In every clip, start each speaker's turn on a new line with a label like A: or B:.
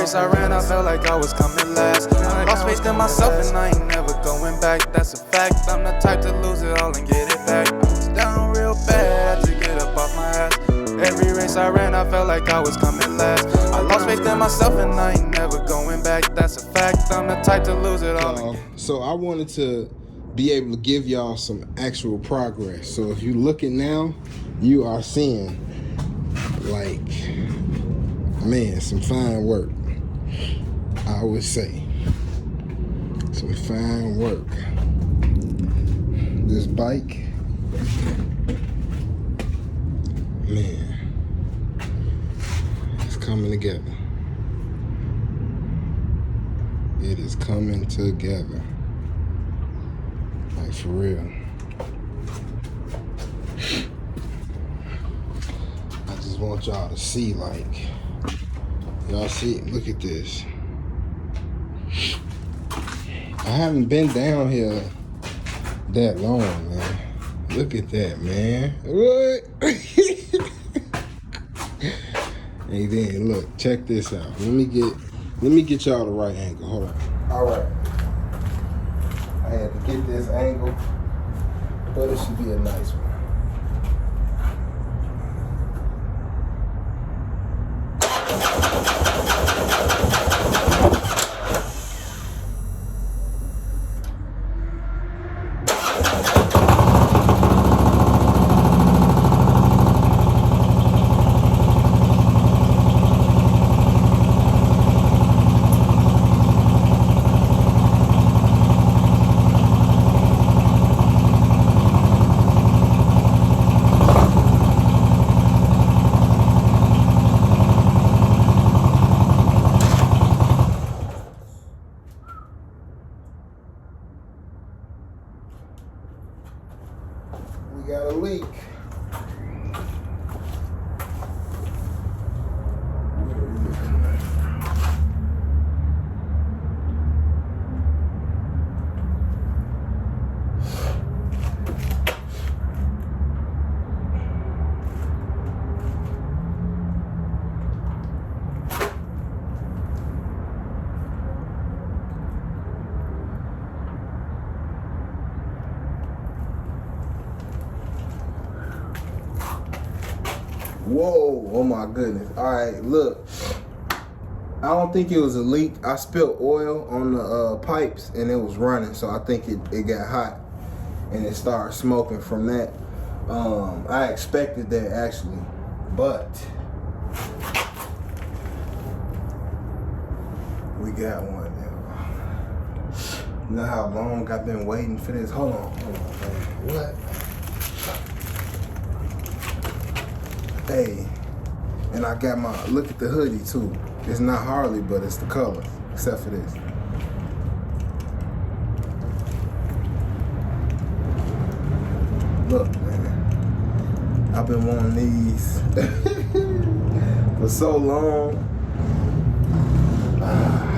A: race I ran, I felt like I was coming last. I lost faith in myself and I ain't never going back. That's a fact, I'm the type to lose it all and get it back. I was down real bad to get up off my ass. Every race I ran, I felt like I was coming last. I lost faith in myself and I ain't never going back. That's a fact, I'm the type to lose it all.
B: So I wanted to be able to give y'all some actual progress. So if you're looking now, you are seeing, like, man, some fine work. I would say some fine work. This bike, man, it's coming together. It is coming together. Like, for real. I just want y'all to see, like, y'all see, look at this. I haven't been down here that long, man. Look at that, man. What? And then, look, check this out. Let me get y'all the right angle. Hold on. All right. I had to get this angle, but it should be a nice one. We got a leak. Whoa, oh my goodness. All right, look. I don't think it was a leak. I spilled oil on the pipes and it was running, so I think it got hot and it started smoking from that. I expected that actually, but we got one now. You know how long I've been waiting for this? Hold on, man. What? Hey, and I got my, look at the hoodie too. It's not Harley, but it's the color, except for this. Look, man, I've been wanting these for so long. Man.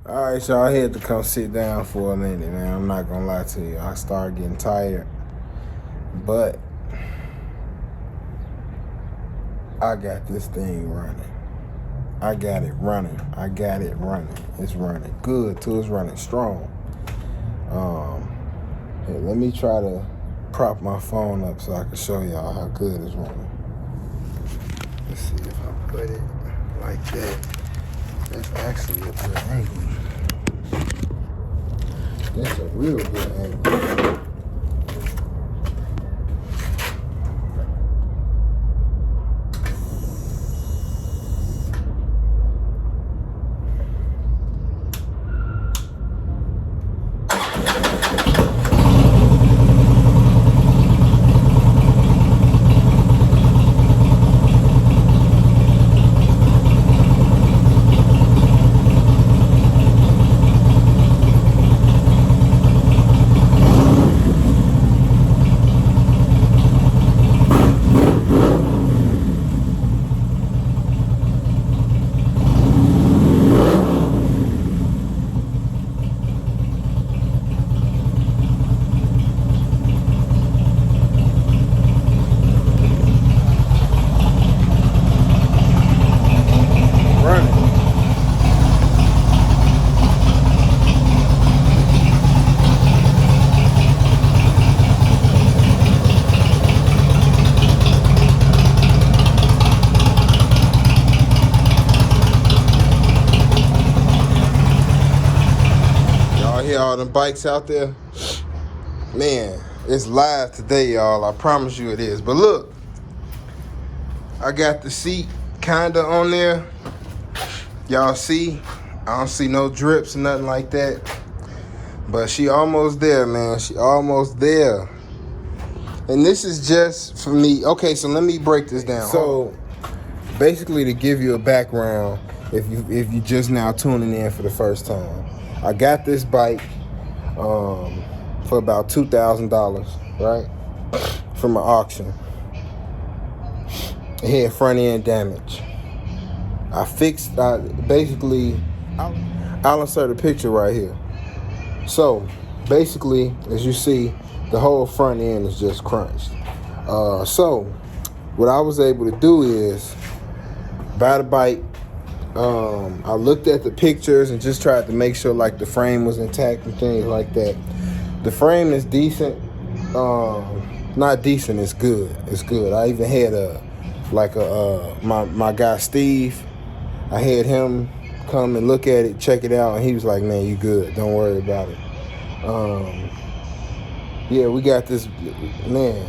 B: All right, y'all, I had to come sit down for a minute, man. I'm not gonna lie to you. I started getting tired, but I got this thing running. I got it running. I got it running. It's running good too. It's running strong. Here, let me try to prop my phone up so I can show y'all how good it's running. Let's see if I put it like that. That's actually a good angle. That's a real good angle. Hear all them bikes out there? Man, it's live today, y'all. I promise you it is. But look, I got the seat kinda on there. Y'all see? I don't see no drips or nothing like that. But she almost there, man. She almost there. And this is just for me. Okay, so let me break this down. So basically, to give you a background, if you just now tuning in for the first time, I got this bike for about $2,000, right? From an auction. It had front end damage. I fixed, basically, I'll insert a picture right here. So basically, as you see, the whole front end is just crunched. So what I was able to do is buy the bike. I looked at the pictures and just tried to make sure like the frame was intact and things like that. The frame is decent. Not decent, it's good. It's good. I even had my guy Steve, I had him come and look at it, check it out, and he was like, man, you good. Don't worry about it. Yeah, we got this, man.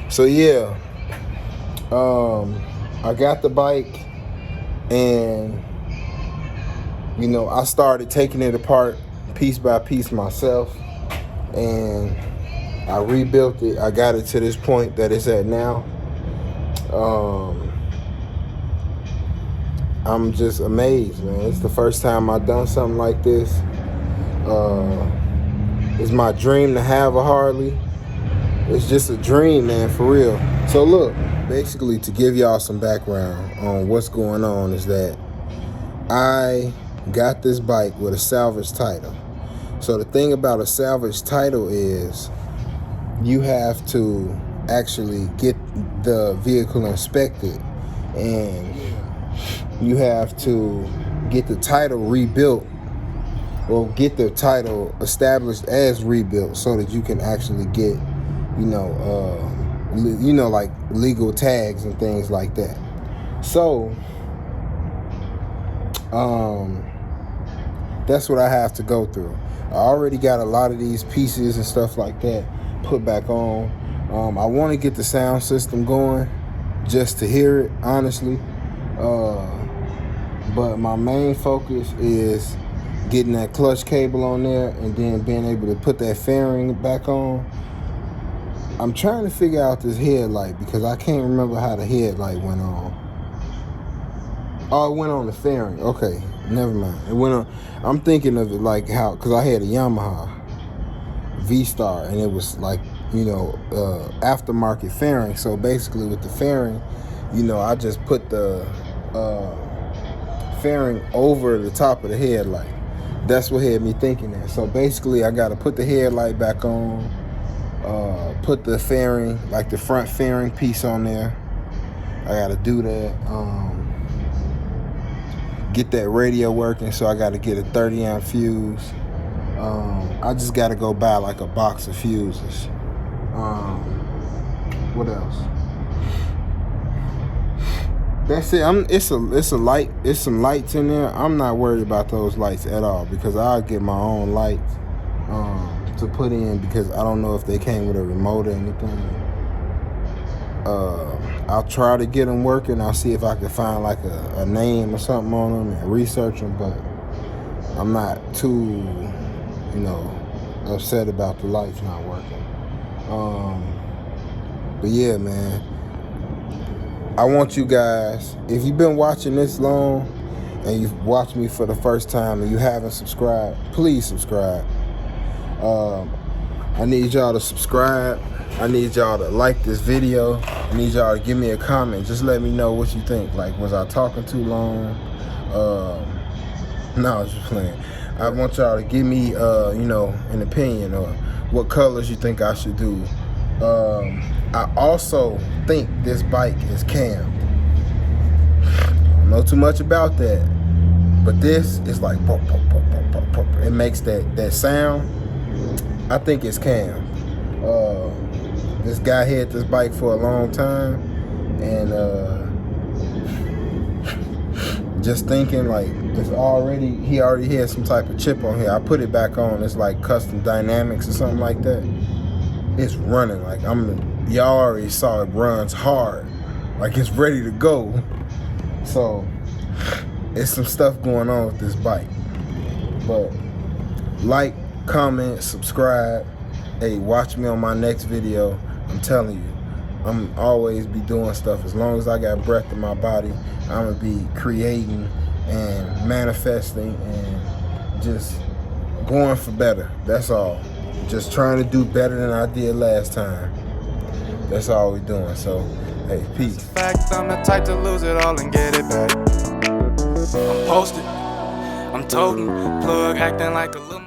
B: So yeah. I got the bike, and you know, I started taking it apart piece by piece myself, and I rebuilt it. I got it to this point that it's at now. I'm just amazed, man. It's the first time I've done something like this. It's my dream to have a Harley. It's just a dream, man, for real. So look, basically, to give y'all some background on what's going on is that I got this bike with a salvage title. So the thing about a salvage title is you have to actually get the vehicle inspected, and you have to get the title rebuilt, or get the title established as rebuilt, so that you can actually get, like legal tags and things like that. So that's what I have to go through. I already got a lot of these pieces and stuff like that put back on. I want to get the sound system going just to hear it, honestly. But my main focus is getting that clutch cable on there and then being able to put that fairing back on. I'm trying to figure out this headlight because I can't remember how the headlight went on. Oh, it went on the fairing. Okay, never mind. It went on. I'm thinking of it like how, because I had a Yamaha V-Star, and it was like, aftermarket fairing. So basically with the fairing, I just put the fairing over the top of the headlight. That's what had me thinking that. So basically I got to put the headlight back on, put the fairing, like the front fairing piece on there. I got to do that. Get that radio working, so I got to get a 30 amp fuse. I just got to go buy like a box of fuses. What else? That's it. It's a light. It's some lights in there. I'm not worried about those lights at all because I'll get my own lights to put in because I don't know if they came with a remote or anything. I'll try to get them working. I'll see if I can find like a name or something on them and research them. But I'm not too, upset about the lights not working. But yeah, man. I want you guys, if you've been watching this long and you've watched me for the first time and you haven't subscribed, please subscribe. I need y'all to subscribe. I need y'all to like this video. I need y'all to give me a comment. Just let me know what you think. Like, was I talking too long? No, I was just playing. I want y'all to give me, an opinion or what colors you think I should do. I also think this bike is cammed. I don't know too much about that, but this is like pop, pop, pop, pop, pop, pop. It makes that sound. I think it's cammed. This guy had this bike for a long time, and just thinking like he already had some type of chip on here. I put it back on. It's like custom dynamics or something like that. It's running like y'all already saw it runs hard, like it's ready to go. So it's some stuff going on with this bike. But like, comment, subscribe. Hey, watch me on my next video. I'm telling you, I'm always be doing stuff. As long as I got breath in my body, I'm gonna be creating and manifesting and just going for better. That's all. Just trying to do better than I did last time. That's all we're doing. So, hey, peace.
A: Fact, I'm the type to lose it all and get it back. I'm posted, I'm toting, plug acting like a little